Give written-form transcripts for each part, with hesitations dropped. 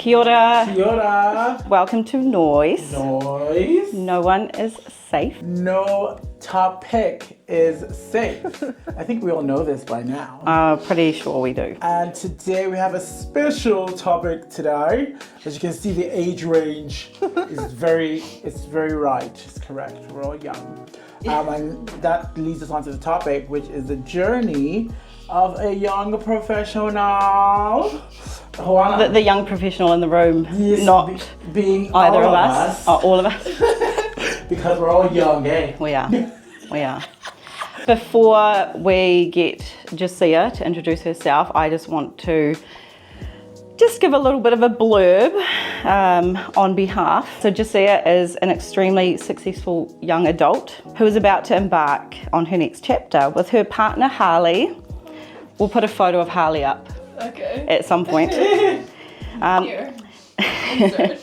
Kia ora. Kia ora. Welcome to NOIS. NOIS. No one is safe. No topic is safe. I think we all know this by now. Pretty sure we do. And today we have a special topic today. As you can see, the age range is very right. It's correct. We're all young. And that leads us on to the topic, which is the journey of a young professional. Hoana. The young professional in the room, Yes, not being either all of us. Or all of us. Because we're all young, eh? We are. Before we get Jascia to introduce herself, I just want to give a little bit of a blurb on behalf. So Jascia is an extremely successful young adult who is about to embark on her next chapter with her partner Harley. We'll put a photo of Harley up at some point. Here.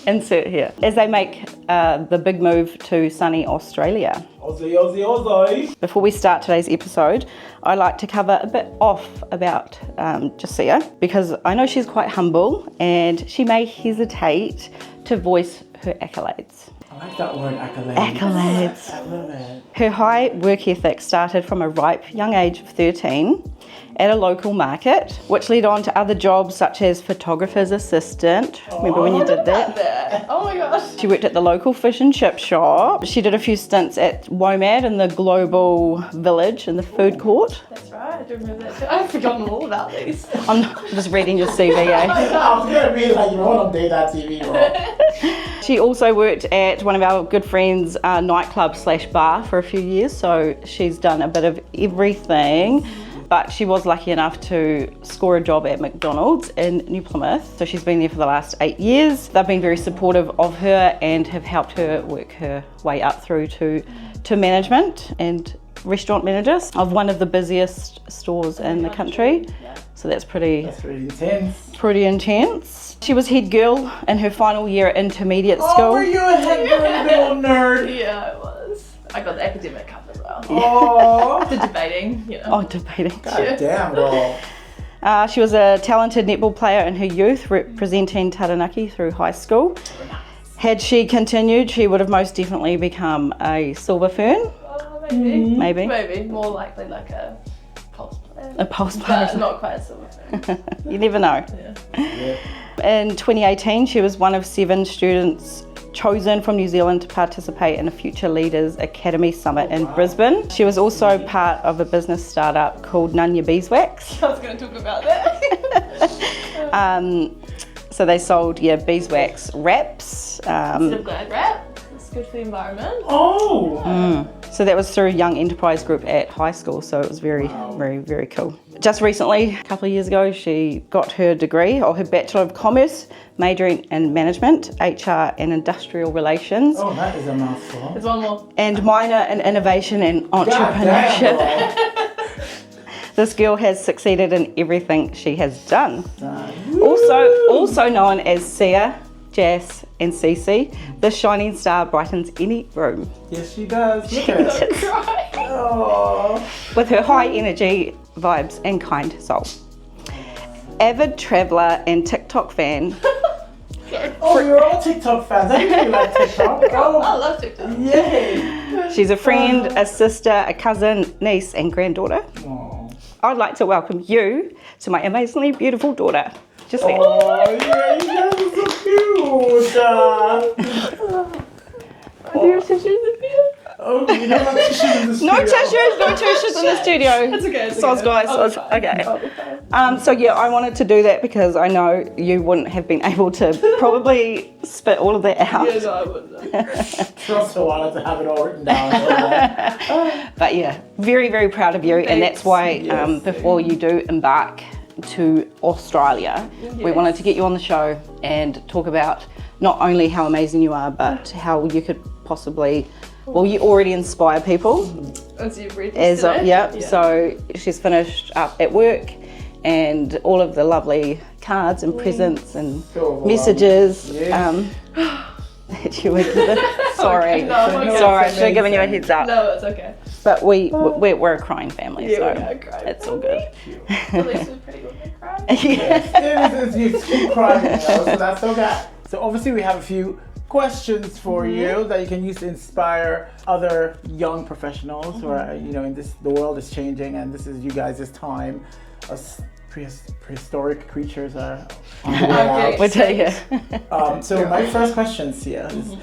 Insert here. As they make the big move to sunny Australia. Aussie, Aussie, Aussie. Before we start today's episode, I'd like to cover a bit off about Jascia because I know she's quite humble and she may hesitate to voice her accolades. I like that word, accolades. Accolades. I love it. Her high work ethic started from a ripe young age of 13 at a local market, which led on to other jobs such as photographer's assistant. Remember when you did that? Oh my gosh. She worked at the local fish and chip shop. She did a few stints at WOMAD in the global village in the food court. That's right, I do remember that too. I've forgotten all about these. I'm just reading your CV, eh? I was gonna be like, you want to update that TV, bro. She also worked at one of our good friends' nightclub/bar for a few years, so she's done a bit of everything. But she was lucky enough to score a job at McDonald's in New Plymouth. So she's been there for the last 8 years. They've been very supportive of her and have helped her work her way up through to management and restaurant managers of one of the busiest stores in the country. Yeah. So that's pretty intense. Pretty intense. She was head girl in her final year at intermediate school. Oh, were you a head girl, little nerd? Yeah, I was. I got the academic cup as well. Oh. The debating, you know. Oh, debating. God damn, girl. She was a talented netball player in her youth, representing Taranaki through high school. Had she continued, she would have most definitely become a silver fern. Oh, maybe. Maybe. Maybe. More likely like a pulse player. A pulse player. But not quite a silver fan. You never know. Yeah. In 2018, she was one of 7 students chosen from New Zealand to participate in a Future Leaders Academy Summit in Brisbane. She was also part of a business startup called Tonye Beeswax. I was going to talk about that. So they sold beeswax wraps. Instead of Glad wrap. It's good for the environment. Oh. So that was through Young Enterprise Group at high school. So it was very, very cool. Just recently, a couple of years ago, she got her degree or her Bachelor of Commerce, majoring in Management, HR and Industrial Relations. Oh, that is a mouthful. There's one more. And minor in Innovation and Entrepreneurship. This girl has succeeded in everything she has done. Also known as Sia, Jas and Cece, the shining star brightens any room. Yes, she does. Look at her. Cry. Oh. With her high energy, vibes and kind soul. Avid traveller and TikTok fan. Oh, you're all TikTok fans. I didn't even like TikTok. I Oh, love TikTok. yay. She's a friend, a sister, a cousin, niece and granddaughter. Oh, I'd like to welcome you to my amazingly beautiful daughter, Jascia. oh yeah, you guys are so cute. Are there tissues in here? Oh, you don't have tissues in the studio. No tissues in the studio. It's okay. Soz guys, soz. Okay. So yeah, I wanted to do that because I know you wouldn't have been able to probably spit all of that out. Yeah, no, I wouldn't. Trust Hoana to have it all written down. But yeah, very, very proud of you. And that's why Yes. before you do embark to Australia, we wanted to get you on the show and talk about not only how amazing you are, but how you could possibly, well, you already inspire people. As you've read this today. Yeah, so she's finished up at work and all of the lovely cards and presents and messages that you were given. Sorry, No, it's okay. sorry, I should have given you a heads up. No, it's okay. But we're a crying family, Yeah, so we are crying. it's all good. At least we're pretty good at crying. Yes, you keep crying, you know, so that's okay. So obviously we have a few questions for you that you can use to inspire other young professionals who are, you know, the world is changing and this is you guys' time. Us prehistoric creatures are on the way out. We'll tell you. So my first question, Sia, is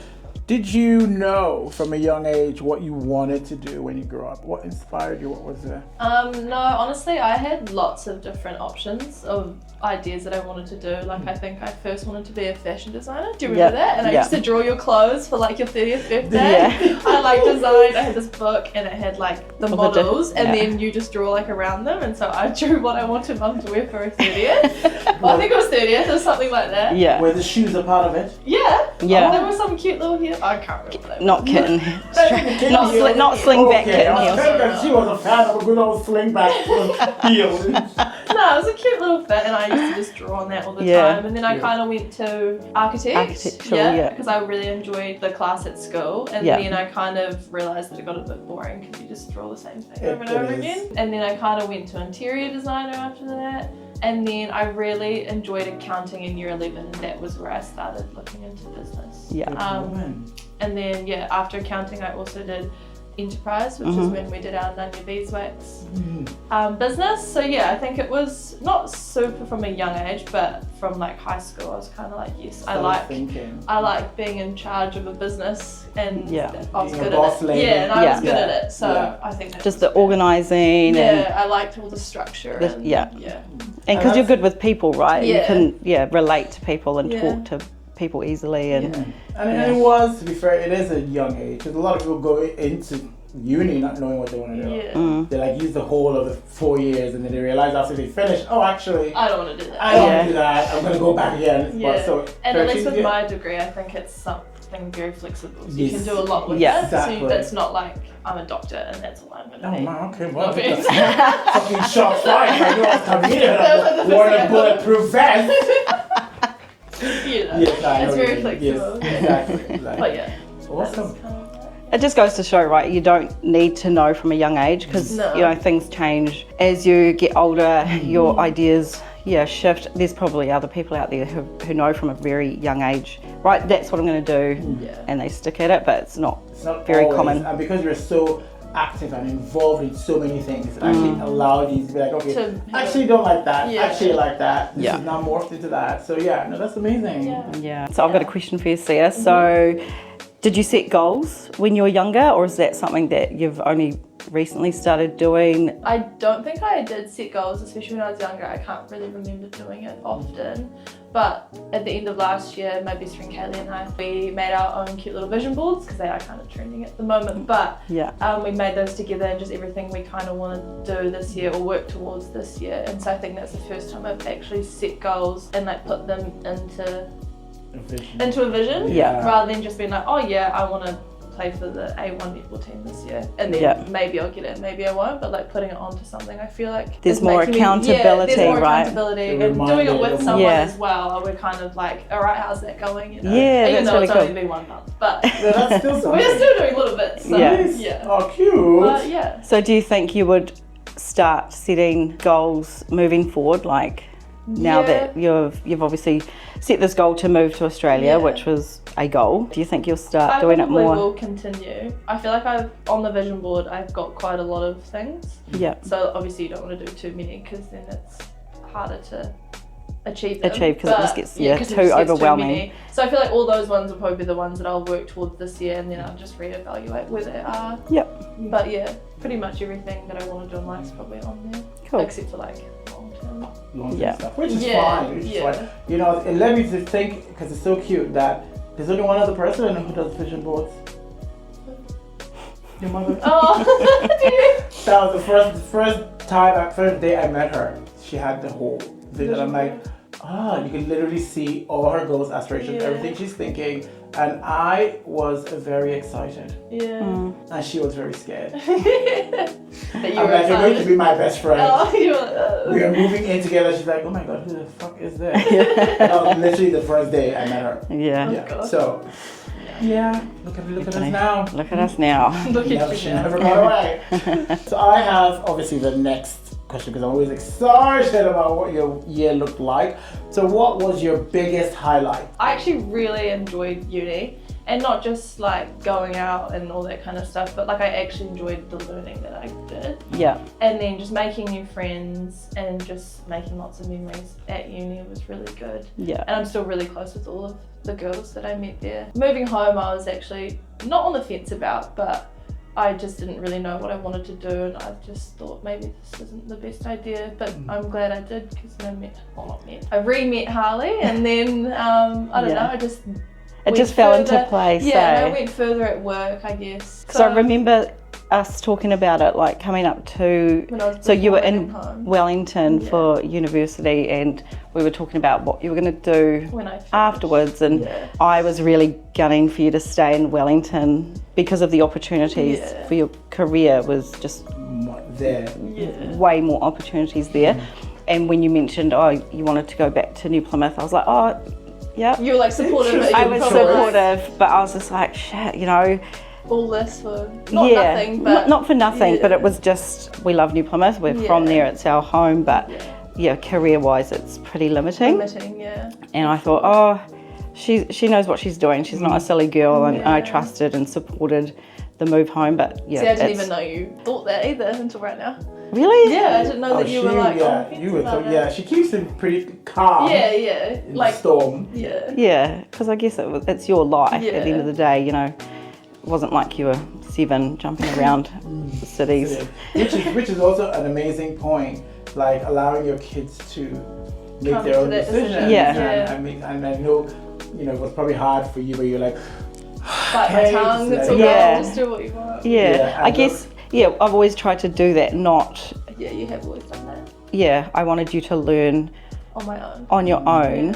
did you know from a young age what you wanted to do when you grew up? What inspired you? What was it? No, honestly, I had lots of different options of ideas that I wanted to do. Like, I think I first wanted to be a fashion designer. Do you remember that? And I used to draw your clothes for like your 30th birthday. I like designed, I had this book and it had like the models and then you just draw like around them. And so I drew what I wanted Mum to wear for her 30th. Well, I think it was 30th or something like that. Yeah. Were the shoes a part of it? Yeah. Yeah. Oh, there was some cute little hair. I can't remember that. Not kitten. not slingback kitten heels. She was a fan of a good old slingback heel. No, it was a cute little fit and I used to just draw on that all the time. And then I kind of went to architecture. Because I really enjoyed the class at school. And then I kind of realised that it got a bit boring because you just draw the same thing over and over again. And then I kind of went to interior designer after that. And then I really enjoyed accounting in year 11 and that was where I started looking into business. And then after accounting I also did enterprise, which is when we did our Tonye beeswax business. So I think it was not super from a young age, but from like high school I was kind of like, yes, I like being in charge of a business and I was good at it. And I was good at it. So I think that just the organising I liked all the structure and and because you're good with people, right? You can relate to people and talk to people easily and it was, to be fair, it is a young age because a lot of people go into uni not knowing what they want to do. They like use the whole of the 4 years and then they realize after they finish, oh actually I don't want to do that. I don't want to do that. I'm going to go back again. But, so, and at least with my degree I think it's something very flexible, so you can do a lot with it. Exactly. So it's not like I'm a doctor and that's all I'm going to be. Oh man, okay, well, fucking shots fired. I knew I was coming in and I wore a bulletproof vest. It's very flexible. Yes, exactly. But awesome. it just goes to show, right, you don't need to know from a young age because you know things change as you get older. Your ideas shift. There's probably other people out there who know from a very young age, right, that's what I'm going to do, and they stick at it, but it's not very always common. And because you're so active and involved in so many things, it actually allowed you to be like, okay, actually don't like that, actually like that, this is now morphed into that. So that's amazing. So I've got a question for you, Sia. So did you set goals when you were younger, or is that something that you've only recently started doing? I don't think I did set goals, especially when I was younger. I can't really remember doing it often. But at the end of last year, my best friend Kaylee and I, we made our own cute little vision boards because they are kind of trending at the moment. But we made those together and just everything we kind of want to do this year or work towards this year. And so I think that's the first time I've actually set goals and like put them into a vision rather than just being like, oh yeah, I want to play for the A1 netball team this year, and then maybe I'll get it, maybe I won't, but like putting it onto something, I feel like there's more accountability, there's more right? accountability, and doing it with someone as well. We're kind of like, all right, how's that going? You know? Even though really it's only been 1 month, but that's still something. We're still doing little bits. So, Oh, cute. But, So do you think you would start setting goals moving forward, like now that you've obviously set this goal to move to Australia, which was a goal, do you think you'll start doing it more? I will continue. I feel like on the vision board I've got quite a lot of things. So obviously you don't want to do too many because then it's harder to achieve them. Because it just gets too overwhelming. So I feel like all those ones will probably be the ones that I'll work towards this year, and then I'll just reevaluate where they are. But pretty much everything that I want to do in life is probably on there. Cool. Except for like long-term stuff, which is fine. You know, it led me to think, because it's so cute, that there's only one other person I know who does vision boards. Your mother. Oh, that was the first day I met her. She had the whole thing, and I'm like, you can literally see all her goals, aspirations, everything she's thinking. And I was very excited. And she was very scared. I'm like, you're going to be my best friend. We are moving in together. She's like, oh my god, who the fuck is this? That was literally the first day I met her. So, look at us now. Look at us now. She never got away. So I have obviously the next question because I'm always excited about what your year looked like. So what was your biggest highlight? I actually really enjoyed uni. And not just like going out and all that kind of stuff, but like I actually enjoyed the learning that I did. Yeah. And then just making new friends and just making lots of memories at uni was really good. Yeah. And I'm still really close with all of the girls that I met there. Moving home, I was actually not on the fence about, but I just didn't really know what I wanted to do, and I just thought maybe this isn't the best idea, but I'm glad I did because I re-met Harley, and then I don't know, it just fell into place. Yeah, I went further at work, I guess. So I remember us talking about it, like coming up to, so you were in Wellington for university, and we were talking about what you were going to do afterwards, and I was really gunning for you to stay in Wellington because of the opportunities for your career was just there. Way more opportunities there. And when you mentioned, you wanted to go back to New Plymouth, I was like, yeah. You were like supportive. I was supportive, but I was just like, shit, all this for nothing, but not for nothing, but it was just, we love New Plymouth, we're from there, it's our home, but career-wise it's pretty limiting. And I thought, she knows what she's doing, she's not a silly girl, and I trusted and supported the move home, but See, I didn't even know you thought that either until right now. Really? Yeah, I didn't know that you were like, she keeps it pretty calm. In the storm. Yeah, because I guess it's your life at the end of the day, it wasn't like you were 7 jumping around the cities. Which is also an amazing point, like allowing your kids to make their own decisions. And I know, it was probably hard for you, but you're like, bite my tongue, it's all right, just do what you want. I guess, I've always tried to do that, not... Yeah, you have always done that. Yeah, I wanted you to learn... On my own. On your own,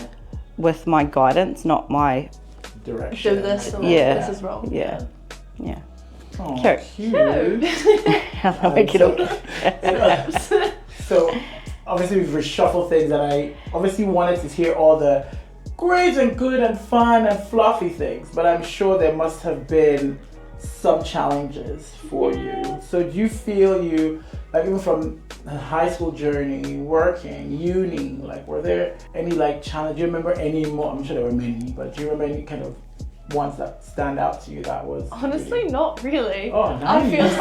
with my guidance, not my... direction. Do this, or this is wrong. Yeah. Oh, cute. I'll make it up. So, obviously we've reshuffled things, and I obviously wanted to hear all the great and good and fun and fluffy things, but I'm sure there must have been some challenges for you. So do you feel like even from the high school journey, working, uni, like were there any challenges? Do you remember any more? I'm sure there were many, but do you remember any kind of ones that stand out to you that was honestly not really? Oh, nice.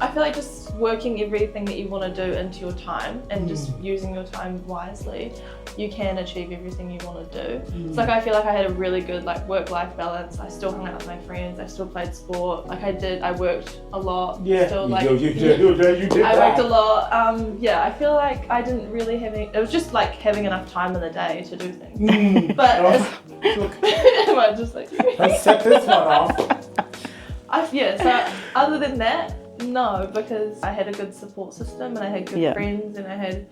I feel like just working everything that you want to do into your time and just using your time wisely, you can achieve everything you want to do. So I feel like I had a really good work-life balance. I still hung out with my friends, I still played sport, I worked a lot. You did I worked a lot. I feel like I didn't really have it was just having enough time in the day to do things. But am I just let's set this one off. So other than that, no, because I had a good support system and I had good friends and I had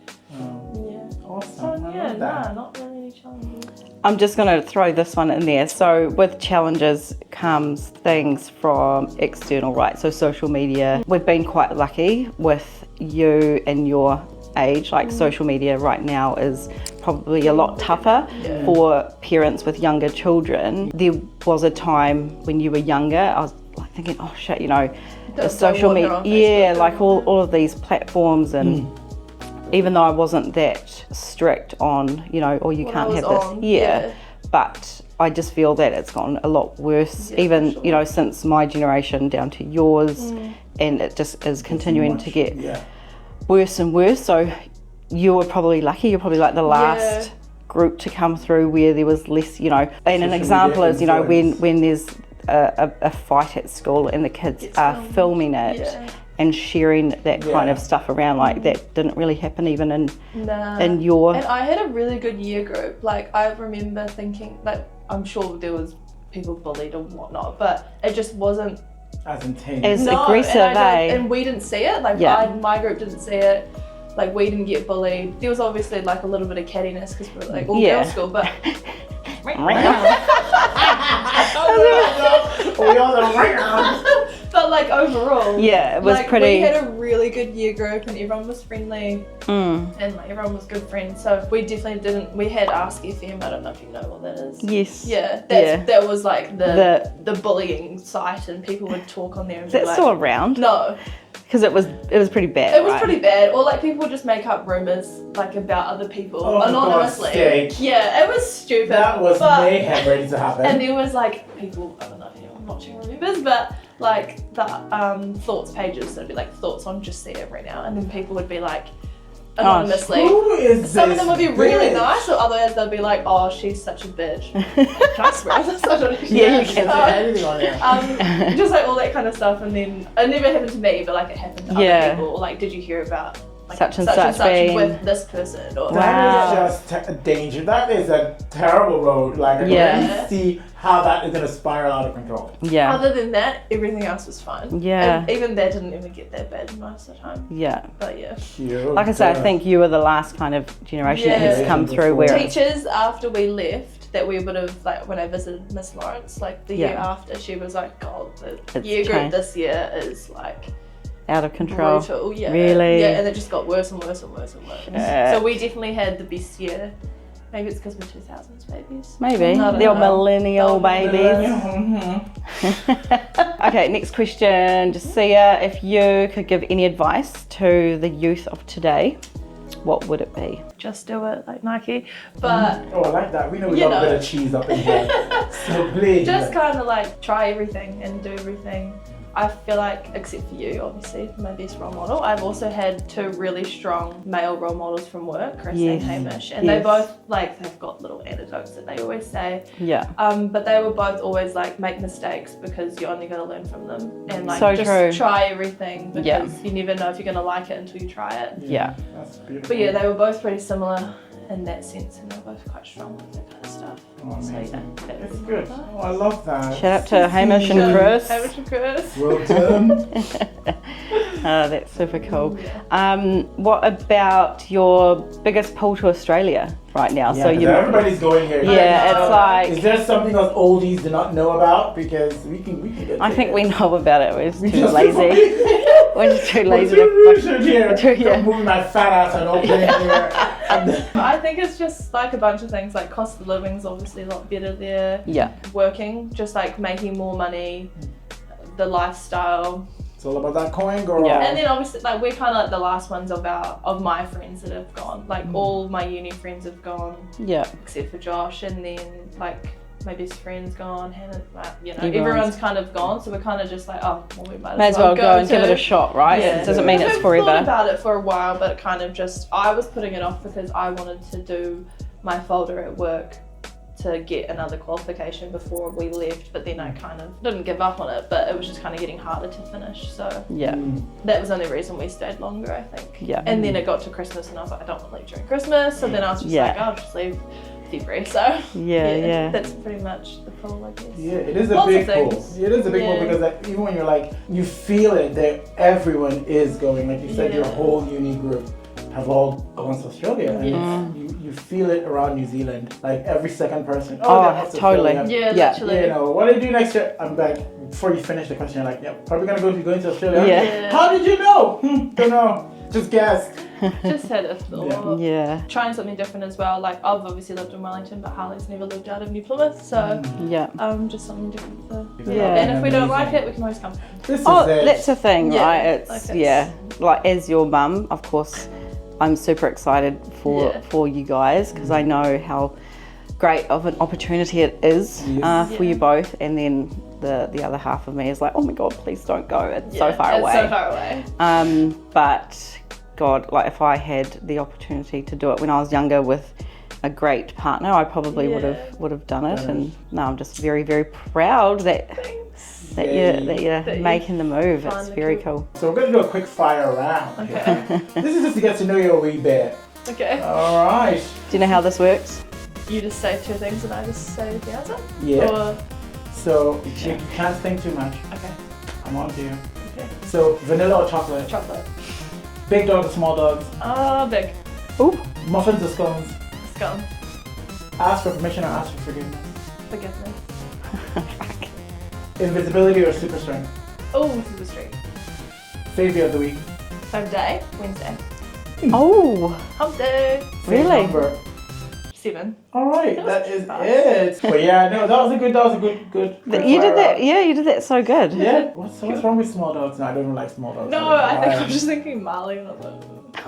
awesome. So not really any challenges. I'm just going to throw this one in there. So with challenges comes things from external, right? So social media. We've been quite lucky with you and your age. Social media right now is probably a lot tougher for parents with younger children. There was a time when you were younger, I was thinking, oh shit, the social media, all of these platforms, and even though I wasn't that strict on, or you can't have this, but I just feel that it's gotten a lot worse, since my generation down to yours, and it just is continuing to get worse and worse. So you were probably lucky, you're probably the last group to come through where there was less, and an example is, when there's a fight at school and the kids are filming it and sharing that kind of stuff around, that didn't really happen even in your... And I had a really good year group. I remember thinking, I'm sure there was people bullied or whatnot, but it just wasn't as intense, as aggressive, and we didn't see it. My group didn't see it. We didn't get bullied. There was obviously a little bit of cattiness because we were all girls school, but but overall, it was pretty. We had a really good year group, and everyone was friendly, and everyone was good friends. So we definitely didn't. We had Ask FM. I don't know if you know what that is. Yes. Yeah. That was the bullying site, and people would talk on there. And is that still around? No. Because it was pretty bad. It was pretty bad. Or like people would just make up rumors like about other people anonymously. Yeah, it was stupid. That was mayhem ready to happen. And there was like people, I don't know if anyone watching remembers, but like the thoughts pages, so it'd be like thoughts on Jascia right now, and then people would be like anonymously. Who is Some of them would be really nice, or otherwise they'd be like, oh, she's such a bitch. Can I swear? That's not what it Yeah, you can say anything on there. Just like all that kind of stuff, and then it never happened to me, but like it happened to other people. Or, like, did you hear about like, such and such being with this person? Or that is just a danger. That is a terrible road. Like, I can see how that is going to spiral out of control. Yeah. Other than that, everything else was fine. Yeah. And even that didn't even get that bad most of the time. Yeah. But yeah. Cute. Like I said, I think you were the last kind of generation that has come through where teachers after we left that we would have, like when I visited Miss Lawrence, like the year after, she was like, God, the year group this year is like out of control. Brutal, yeah. Really? Yeah, and it just got worse and worse and worse and worse. So we definitely had the best year. Maybe it's because we're 2000s babies. Maybe. The old millennial babies. Okay, next question. Jascia, if you could give any advice to the youth of today, what would it be? Just do it, like Nike. But I like that. We know we love a bit of cheese up in here. So please. Just kind of like try everything and do everything. I feel like, except for you, obviously, my best role model, I've also had two really strong male role models from work, Chris and Hamish, and they both, like, they've got little anecdotes that they always say. Yeah. But they were both always like, make mistakes because you're only going to learn from them, and like try everything because you never know if you're going to like it until you try it. Yeah. That's beautiful. But yeah, they were both pretty similar in that sense, and they're both quite strong with that kind of stuff. Oh, so yeah, that's good. Oh, I love that. Shout out to Hamish and Chris. Hamish and Chris. Well done. Oh, that's super cool. What about your biggest pull to Australia right now? Yeah, so everybody's going here. Yeah, it's like. Is there something else oldies do not know about? Because we can get. I think we know about it. We're just too lazy. We're just too lazy to move my fat ass and all here. I think it's just like a bunch of things. Like cost of living's obviously a lot better there. Yeah. Working, just like making more money, the lifestyle. It's all about that coin, girl. Yeah. And then obviously, like we're kind of like the last ones of my friends that have gone. Like all my uni friends have gone. Yeah. Except for Josh, and then like my best friend's gone. Hannah, everyone's kind of gone. So we're kind of just like, oh, well, we might as well go and give it a shot, right? Yeah. It doesn't mean it's forever. I've thought about it for a while, but it kind of just I was putting it off because I wanted to do my folder at work to get another qualification before we left, but then I kind of didn't give up on it, but it was just kind of getting harder to finish, so that was the only reason we stayed longer, I think. And then it got to Christmas and I was like, I don't want to leave during Christmas, so then I was just like, I'll just leave February, so that's pretty much the pull, I guess. Yeah, it is a big pull. It is a big pull because like, even when you're like, you feel it that everyone is going, like you said, your whole uni group have all gone to Australia, and you feel it around New Zealand. Like every second person. Oh, totally. Yeah, literally. You know, what do you do next year? I'm back. Before you finish the question, you're like, probably gonna going to Australia. Yeah. How did you know? Don't know. Just guessed. Just had a thought. Yeah. Trying something different as well. Like I've obviously lived in Wellington, but Harley's never lived out of New Plymouth, so just something different. And if we don't like it, we can always come. That's the thing, right? It's like as your mum, of course. I'm super excited for you guys because I know how great of an opportunity it is for you both, and then the other half of me is like, oh my god, please don't go, it's so far away. So far away. But God, like if I had the opportunity to do it when I was younger with a great partner, I probably would have done it. And now I'm just very, very proud that you're making the move. It's very cool. So we're going to do a quick fire round. Okay. This is just to get to know you a wee bit. Okay. All right. Do you know how this works? You just say two things and I just say the answer? Yeah. Or... So you can't think too much. Okay. I'm on to you. Okay. So vanilla or chocolate? Chocolate. Big dogs or small dogs? Big. Ooh. Muffins or scones? Scones. Ask for permission or ask for forgiveness? Forgiveness. Invisibility or super strength? Oh, super strength. Favorite of the week? Favorite day? Wednesday. Oh. Hump day. Really? Number? 7. All right, that is it. But yeah, no, that was a good. You did that. Yeah, you did that so good. Yeah. What's wrong with small dogs? No, I don't even like small dogs. No, I think I'm just thinking Marley. And I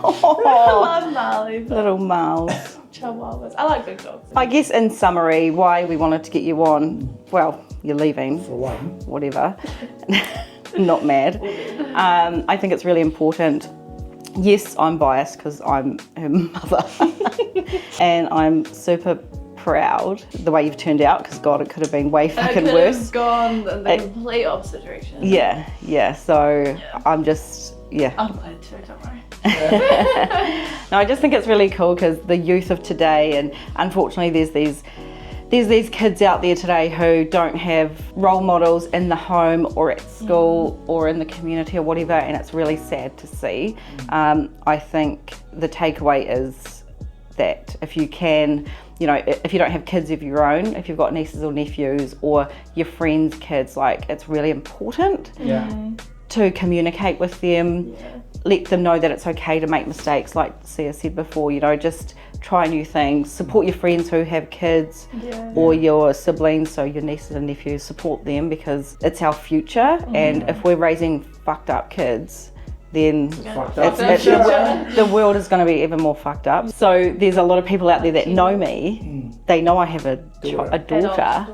Oh, love Marley. But little Miles. Chihuahuas. I like big dogs. I guess in summary, why we wanted to get you on. Well, you're leaving. For one. Whatever. Not mad. I think it's really important. Yes, I'm biased because I'm her mother. And I'm super proud the way you've turned out because God, it could have been way fucking worse. It could have gone in the complete opposite direction. Yeah. So I'm just, I'm glad too, don't worry. No, I just think it's really cool because the youth of today, and unfortunately there's these kids out there today who don't have role models in the home or at school or in the community or whatever, and it's really sad to see. I think the takeaway is that if you can, if you don't have kids of your own, if you've got nieces or nephews or your friends' kids, like it's really important to communicate with them, let them know that it's okay to make mistakes, like Sia said before, just try new things, support your friends who have kids or your siblings, so your nieces and nephews, support them because it's our future, and if we're raising fucked up kids, then the world is going to be even more fucked up. So there's a lot of people out there that know me, they know I have a daughter,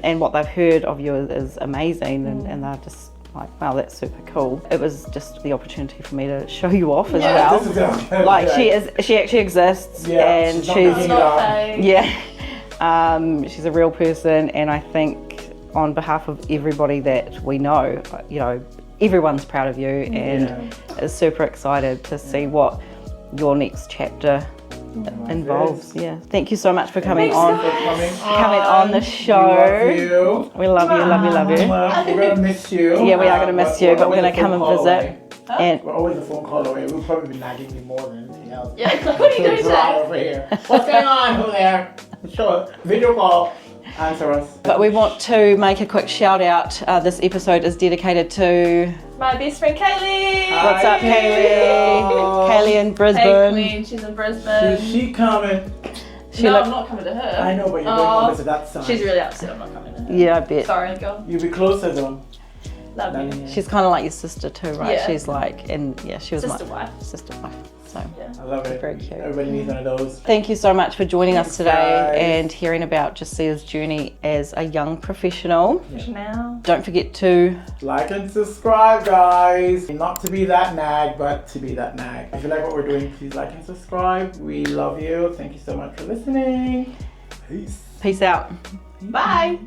and what they've heard of you is amazing, and they're just like, wow, that's super cool. It was just the opportunity for me to show you off as well. Like she actually exists, and she's she's a real person, and I think on behalf of everybody that we know, everyone's proud of you and is super excited to see what your next chapter involves. Thank you so much for coming on the show. We love you. We're gonna miss you. Yeah, we are gonna miss you, but we're gonna come and visit. And we're always a phone call away. We'll probably be nagging you more than anything else. Yeah, what are you doing over here? What's going on over there? Sure, video call. Answer us. But we want to make a quick shout out. This episode is dedicated to my best friend Kaylee. What's up, Kaylee? Kaylee in Brisbane. Hey, Queen. She's in Brisbane. Is she coming? I'm not coming to her. I know, but you're going to visit that side. She's really upset I'm not coming to her. Yeah, I bet. Sorry, girl. You'll be closer though. Love you. She's kind of like your sister too, right? Yeah. She's like, she was sister my wife. Sister wife. So I love it. Very cute. Everybody needs one of those. Thank you so much for joining us today guys. and hearing about Jassia's journey as a young professional. Now. Don't forget to like and subscribe, guys. Not to be that nag, but to be that nag. If you like what we're doing, please like and subscribe. We love you. Thank you so much for listening. Peace. peace out. Bye.